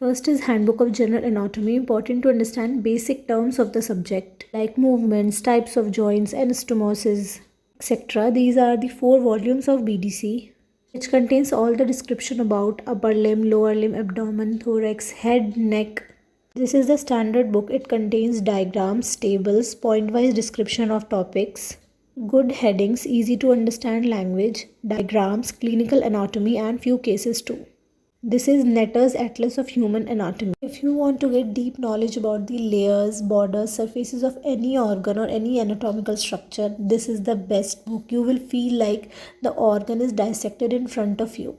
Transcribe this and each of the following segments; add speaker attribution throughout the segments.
Speaker 1: First is Handbook of General Anatomy, important to understand basic terms of the subject like movements, types of joints, anastomosis, etc. These are the 4 volumes of BDC, which contains all the description about upper limb, lower limb, abdomen, thorax, head, neck. This is the standard book. It contains diagrams, tables, point-wise description of topics, good headings, easy to understand language, diagrams, clinical anatomy and few cases too. This is Netter's Atlas of Human Anatomy. If you want to get deep knowledge about the layers, borders, surfaces of any organ or any anatomical structure, this is the best book. You will feel like the organ is dissected in front of you.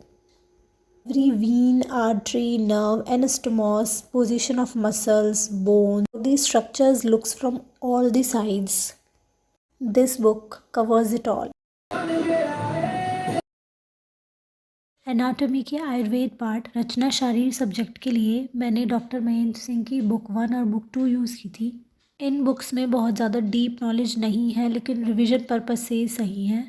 Speaker 1: Every vein, artery, nerve, anastomos, position of muscles, bones, these structures looks from all the sides. This book covers it all. Anatomy के Ayurveda part रचना शारीर subject के लिए मैंने doctor Mahendra Singh की book 1 और book 2 use की थी। इन books में बहुत ज़्यादा डीप नॉलेज नहीं है, लेकिन रिवीजन पर्पस से सही है।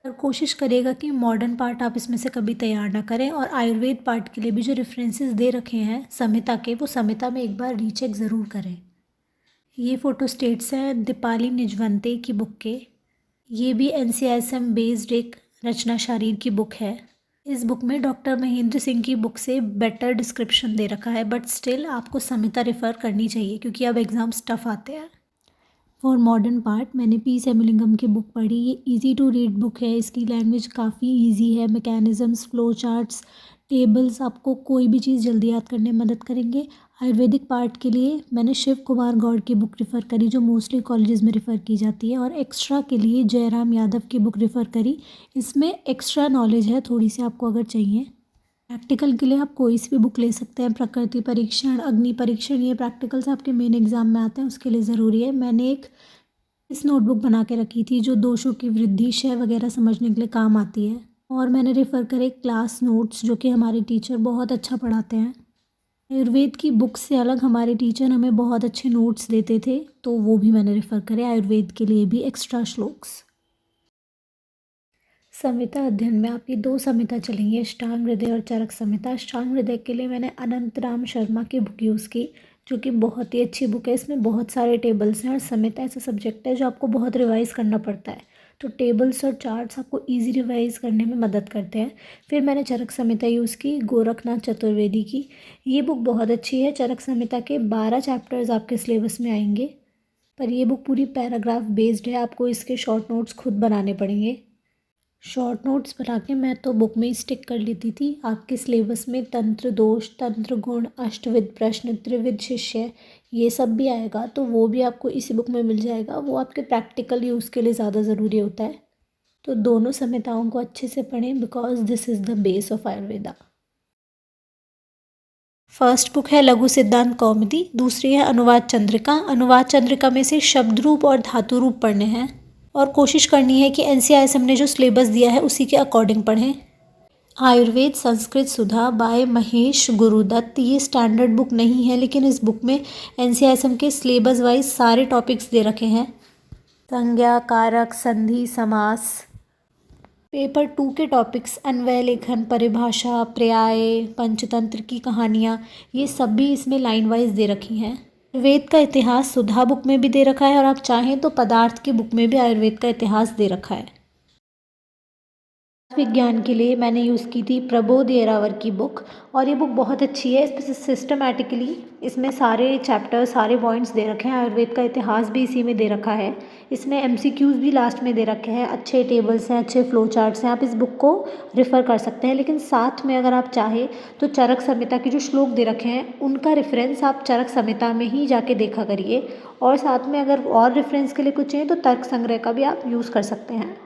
Speaker 1: और कोशिश करेगा कि मॉडर्न पार्ट आप इसमें से कभी तैयार ना करें, और आयुर्वेद पार्ट के लिए भी जो रेफरेंसेस दे रखे हैं संहिता के, वो संहिता में एक बार रीचेक ज़रूर करें। ये फ़ोटो स्टेट्स हैं दीपाली निजवंते की बुक के। ये भी NCISM बेस्ड एक रचना शारीर की बुक है। इस बुक में डॉक्टर महेंद्र सिंह की बुक से बेटर डिस्क्रिप्शन दे रखा है, बट स्टिल आपको संहिता रेफ़र करनी चाहिए क्योंकि अब एग्ज़ाम्स टफ आते हैं। फॉर मॉडर्न पार्ट मैंने P. सेमुलिंगम की बुक पढ़ी। ये इजी टू रीड बुक है, इसकी लैंग्वेज काफ़ी इजी है। मैकेनिज़म्स, फ्लो चार्ट्स, टेबल्स आपको कोई भी चीज़ जल्दी याद करने में मदद करेंगे। आयुर्वेदिक पार्ट के लिए मैंने शिव कुमार गौड़ की बुक रेफ़र करी, जो मोस्टली कॉलेजेस में रेफ़र की जाती है, और एक्स्ट्रा के लिए जयराम यादव की बुक रेफ़र करी। इसमें एक्स्ट्रा नॉलेज है थोड़ी सी आपको अगर चाहिए। प्रैक्टिकल के लिए आप कोई सी भी बुक ले सकते हैं। प्रकृति परीक्षण, अग्नि परीक्षण, ये प्रैक्टिकल्स आपके मेन एग्ज़ाम में आते हैं, उसके लिए ज़रूरी है। मैंने इस नोटबुक बना के रखी थी जो दोषों की वृद्धि, क्षय वगैरह समझने के लिए काम आती है। और मैंने रेफ़र करे क्लास नोट्स, जो कि हमारे टीचर बहुत अच्छा पढ़ाते हैं। आयुर्वेद की बुक से अलग हमारे टीचर हमें बहुत अच्छे नोट्स देते थे, तो वो भी मैंने रेफ़र करे। आयुर्वेद के लिए भी एक्स्ट्रा श्लोक्स। संहिता अध्ययन में आपकी 2 संहिता चलेंगी, अष्टांग हृदय और चरक संहिता। अष्टांग हृदय के लिए मैंने अनंत राम शर्मा की बुक यूज़ की, जो कि बहुत ही अच्छी बुक है। इसमें बहुत सारे टेबल्स हैं, और संहिता ऐसा सब्जेक्ट है जो आपको बहुत रिवाइज़ करना पड़ता है, तो टेबल्स और चार्ट्स आपको इजी रिवाइज़ करने में मदद करते हैं। फिर मैंने चरक संहिता यूज़ की, गोरखनाथ चतुर्वेदी की। ये बुक बहुत अच्छी है। चरक संहिता के 12 चैप्टर्स आपके सिलेबस में आएंगे, पर ये बुक पूरी पैराग्राफ बेस्ड है। आपको इसके शॉर्ट नोट्स खुद बनाने पड़ेंगे। शॉर्ट नोट्स बना के मैं तो बुक में ही स्टिक कर लेती थी। आपके सिलेबस में तंत्र दोष, तंत्र गुण, अष्टविध प्रश्न, त्रिविध शिष्य, ये सब भी आएगा, तो वो भी आपको इसी बुक में मिल जाएगा। वो आपके प्रैक्टिकल यूज़ के लिए ज़्यादा ज़रूरी होता है। तो दोनों संहिताओं को अच्छे से पढ़ें, because this is the base of Ayurveda. First book है लघु सिद्धांत कौमुदी, दूसरी है अनुवाद चंद्रिका। अनुवाद चंद्रिका में से शब्द रूप और धातु रूप पढ़ने हैं, और कोशिश करनी है कि NCISM ने जो सिलेबस दिया है उसी के अकॉर्डिंग पढ़ें। आयुर्वेद संस्कृत सुधा बाय महेश गुरुदत्त, ये स्टैंडर्ड बुक नहीं है, लेकिन इस बुक में NCISM के सिलेबस वाइज सारे टॉपिक्स दे रखे हैं। संज्ञा, कारक, संधि, समास। पेपर 2 के टॉपिक्स अन्वय लेखन, परिभाषा, पर्याय, पंचतंत्र की कहानियाँ, ये सब भी इसमें लाइन वाइज दे रखी हैं। आयुर्वेद का इतिहास सुधा बुक में भी दे रखा है, और आप चाहें तो पदार्थ की बुक में भी आयुर्वेद का इतिहास दे रखा है। विज्ञान के लिए मैंने यूज़ की थी प्रबोध येरावर की बुक, और ये बुक बहुत अच्छी है। इसमें सिस्टमैटिकली इसमें सारे चैप्टर, सारे पॉइंट्स दे रखे हैं। आयुर्वेद का इतिहास भी इसी में दे रखा है। इसमें MCQs भी लास्ट में दे रखे हैं। अच्छे टेबल्स हैं, अच्छे फ्लो चार्ट्स हैं। आप इस बुक को रेफ़र कर सकते हैं, लेकिन साथ में अगर आप चाहें तो चरक संहिता के जो श्लोक दे रखे हैं उनका रेफरेंस आप चरक संहिता में ही जाके देखा करिए, और साथ में अगर और रेफरेंस के लिए कुछ चाहिए तो तर्क संग्रह का भी आप यूज़ कर सकते हैं।